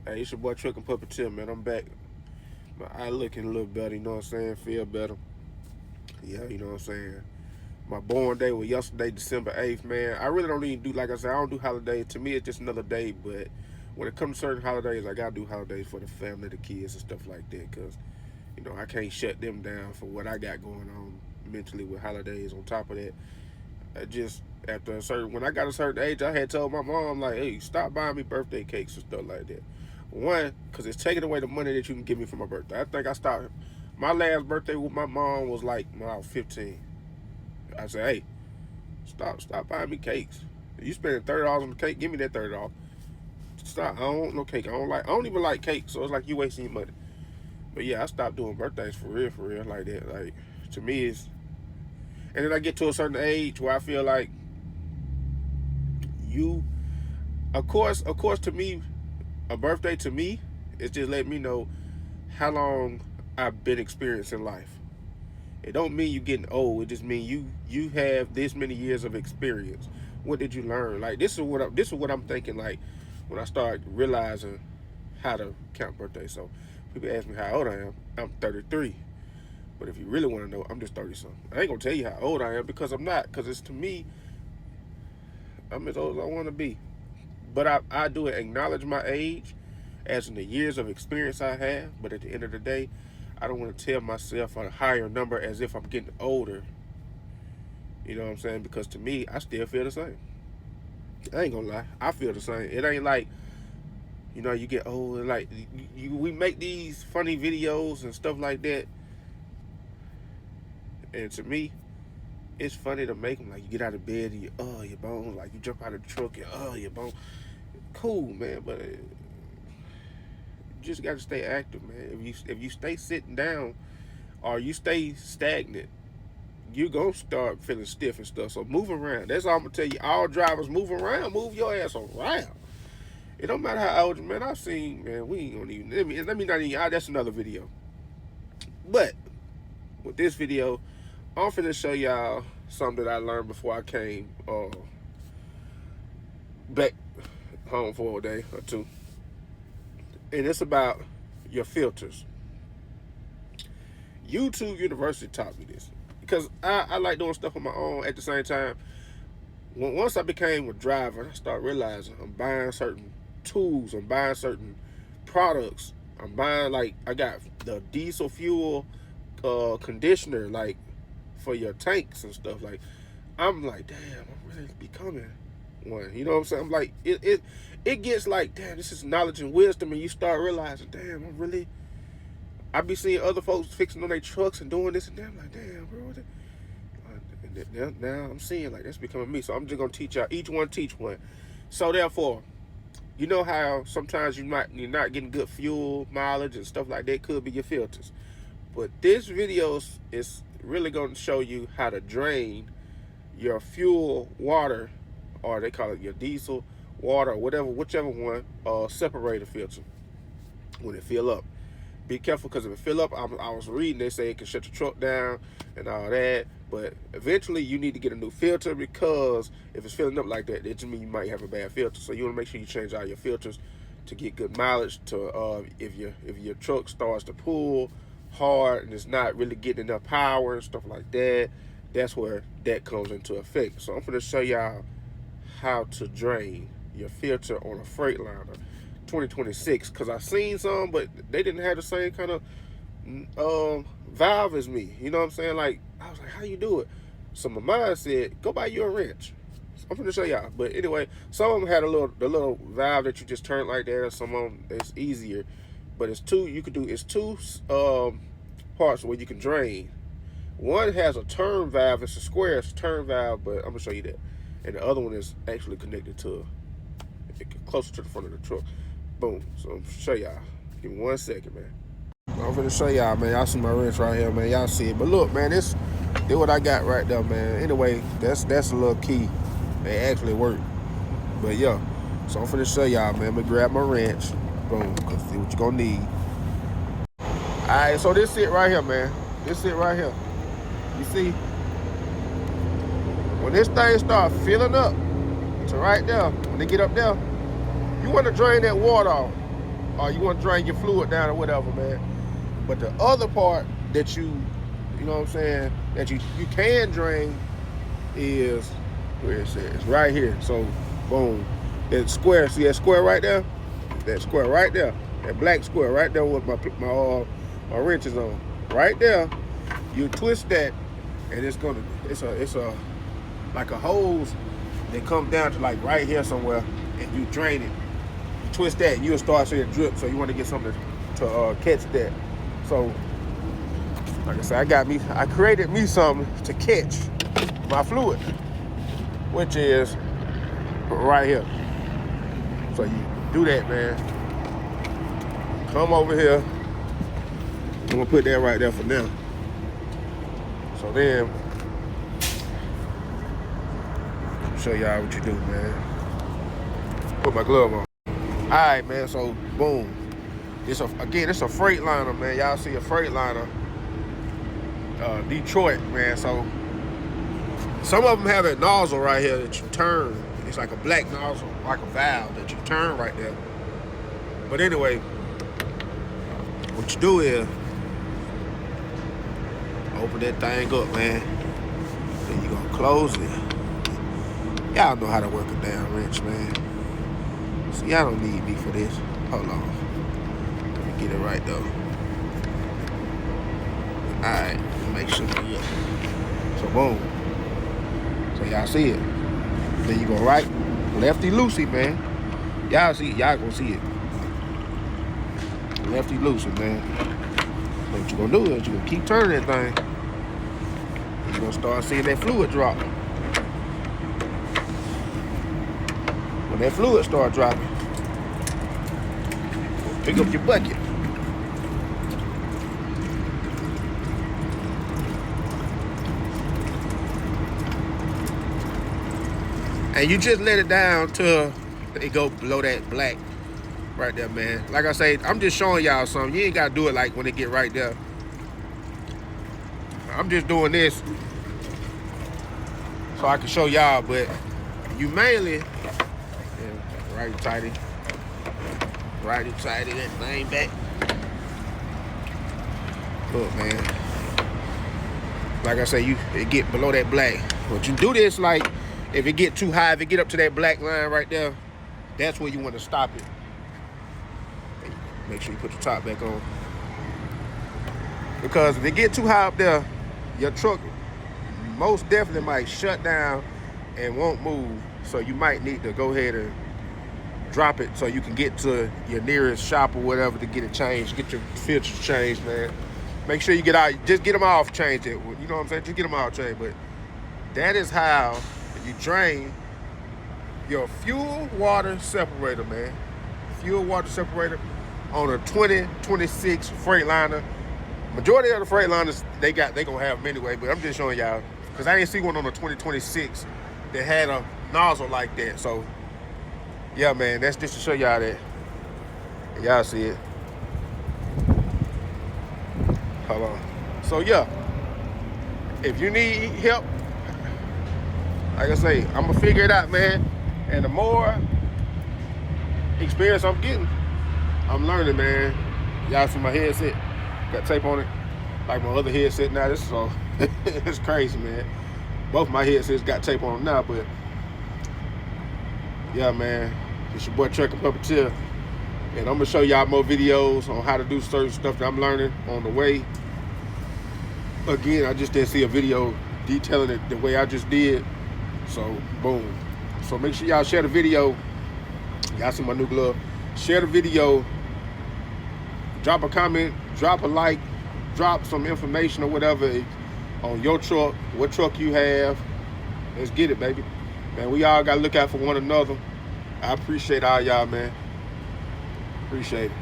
Hey, it's your boy Truck and Puppeteer, man. I'm back. My eye looking a little better, you know what I'm saying? Feel better. Yeah, you know what I'm saying? My born day was yesterday, December 8th, man. I really don't even do, like I said, I don't do holidays. To me, it's just another day, but when it comes to certain holidays, I gotta do holidays for the family, the kids, and stuff like that, because, I can't shut them down for what I got going on mentally with holidays. On top of that, I just, after when I got a certain age, I had told my mom, like, hey, stop buying me birthday cakes and stuff like that. One, because it's taking away the money that you can give me for my birthday. I think I started, my last birthday with my mom was like when I was 15. I said, hey, stop buying me cakes. You spending $30 on the cake, give me that $30. Stop. I don't want no cake. I don't even like cake, so it's like you wasting your money. But yeah, I stopped doing birthdays for real, like that. Like, to me, it's, and then I get to a certain age where I feel like you, of course, to me, a birthday to me is just letting me know how long I've been experiencing life. It don't mean you getting old. It just mean you have this many years of experience. What did you learn? Like, this is what I'm thinking. Like, when I start realizing how to count birthdays. So people ask me how old I am. I'm 33. But if you really want to know, I'm just 30 something. I ain't gonna tell you how old I am because I'm not. Because it's, to me, I'm as old as I want to be. But I do acknowledge my age as in the years of experience I have. But at the end of the day, I don't want to tell myself a higher number as if I'm getting older. You know what I'm saying? Because to me, I still feel the same. I ain't gonna lie. I feel the same. It ain't like, you get old and like, we make these funny videos and stuff like that. And to me, it's funny to make them. Like, you get out of bed and your bones. Like, you jump out of the truck and your bones. Cool, man. But you just got to stay active, man. If you stay sitting down or you stay stagnant, you gonna start feeling stiff and stuff. So move around. That's all I'm gonna tell you. All drivers, move around. Move your ass around. It don't matter how old you, man. I've seen, man. We ain't gonna even. Let me not even. That's another video. But with this video, I'm finna show y'all something that I learned before I came back home for a day or two, and it's about your filters. YouTube University taught me this because I like doing stuff on my own. At the same time, once I became a driver, I started realizing I'm buying certain tools, I'm buying certain products. I'm buying, like, I got the diesel fuel conditioner, like, for your tanks and stuff. Like, I'm like, damn, I'm really becoming one. You know what I'm saying? I'm like, it gets like, damn, this is knowledge and wisdom, and you start realizing, damn, I be seeing other folks fixing on their trucks and doing this and that. I'm like, damn, bro, what now I'm seeing, like, that's becoming me. So I'm just gonna teach y'all, each one teach one. So therefore, you know how sometimes you're not getting good fuel mileage and stuff like that, could be your filters. But this video is really going to show you how to drain your fuel water, or they call it your diesel water, or whichever one, separator filter when it fill up. Be careful, because if it fill up, I was reading, they say it can shut your truck down and all that. But eventually you need to get a new filter, because if it's filling up like that, it just means you might have a bad filter. So you want to make sure you change out your filters to get good mileage. To if your truck starts to pull hard and it's not really getting enough power and stuff like that, that's where that comes into effect. So I'm going to show y'all how to drain your filter on a Freightliner 2026, because I seen some, but they didn't have the same kind of valve as me. You know what I'm saying? Like, I was like, how you do it? So my mind said, go buy you a wrench. So I'm gonna show y'all. But anyway, some of them had the little valve that you just turn like that, and some of them it's easier. But it's two parts where you can drain. One has a turn valve. It's a square, it's a turn valve, but I'm gonna show you that. And the other one is actually connected to closer to the front of the truck. Boom. So I'm gonna show y'all. Give me 1 second, man. I'm gonna show y'all, man. Y'all see my wrench right here, man. Y'all see it. But look, man, this what I got right there, man. Anyway, that's a little key. They actually work. But yeah. So I'm finna show y'all, man. I'm gonna grab my wrench. Boom. Let's see what you're gonna need. Alright, so this it right here, man. This it right here. You see? When this thing start filling up to right there, when they get up there, you want to drain that water off. or you want to drain your fluid down or whatever, man. But the other part that you know what I'm saying, that you can drain is where it says right here. So boom, that square, see that square right there? That square right there, that black square right there with my wrenches on. Right there, you twist that, and it's a like a hose that comes down to like right here somewhere, and you drain it. You twist that, and you'll start seeing it drip. So you want to get something to catch that. So, like I said, I created me something to catch my fluid, which is right here. So you do that, man. Come over here. I'm gonna put that right there for now. So then, show y'all what you do, man. Put my glove on. All right, man. So boom. It's a Freightliner, man. Y'all see a Freightliner, Detroit, man. So some of them have a nozzle right here that you turn. It's like a black nozzle, like a valve that you turn right there. But anyway, what you do is open that thing up, man. Then you gonna close it. Y'all know how to work a damn wrench, man. So y'all don't need me for this. Hold on. Let me get it right though. Alright, make sure. Yeah. So boom. So y'all see it. Then you go right, lefty loosey, man. Y'all see it, y'all gonna see it. Lefty loosey, man. What you gonna do is you gonna keep turning that thing. You're gonna start seeing that fluid drop. When that fluid start dropping, pick up your bucket. And you just let it down till it go below that black right there, man. Like I say, I'm just showing y'all something. You ain't gotta do it like when it get right there. I'm just doing this so I can show y'all, but you mainly righty tighty that thing back. Look, man. Like I say, it get below that black. But you do this like if it get too high, if it get up to that black line right there, that's where you want to stop it. Make sure you put your top back on. Because if it get too high up there, your truck most definitely might shut down and won't move. So you might need to go ahead and drop it so you can get to your nearest shop or whatever to get it changed, get your filters changed, man. Make sure you just get them off, change it. You know what I'm saying? Just get them off, changed. But that is how you drain your fuel water separator, man. Fuel water separator on a 2026 Freightliner. Majority of the Freightliners, they gonna have them anyway, but I'm just showing y'all because I didn't see one on the 2026 that had a nozzle like that. So yeah, man, that's just to show y'all that. Y'all see it. Hold on. So yeah, if you need help, like I say, I'm gonna figure it out, man. And the more experience I'm getting, I'm learning, man. Y'all see my headset? Got tape on it, like my other headset now. This is so it's crazy, man. Both my headsets got tape on them now, but yeah, man. It's your boy Trucker Puppeteer, and I'm gonna show y'all more videos on how to do certain stuff that I'm learning on the way. Again, I just didn't see a video detailing it the way I just did, so boom. So make sure y'all share the video. Y'all see my new glove. Share the video. Drop a comment, drop a like, drop some information or whatever on your truck, what truck you have. Let's get it, baby. Man, we all gotta look out for one another. I appreciate all y'all, man. Appreciate it.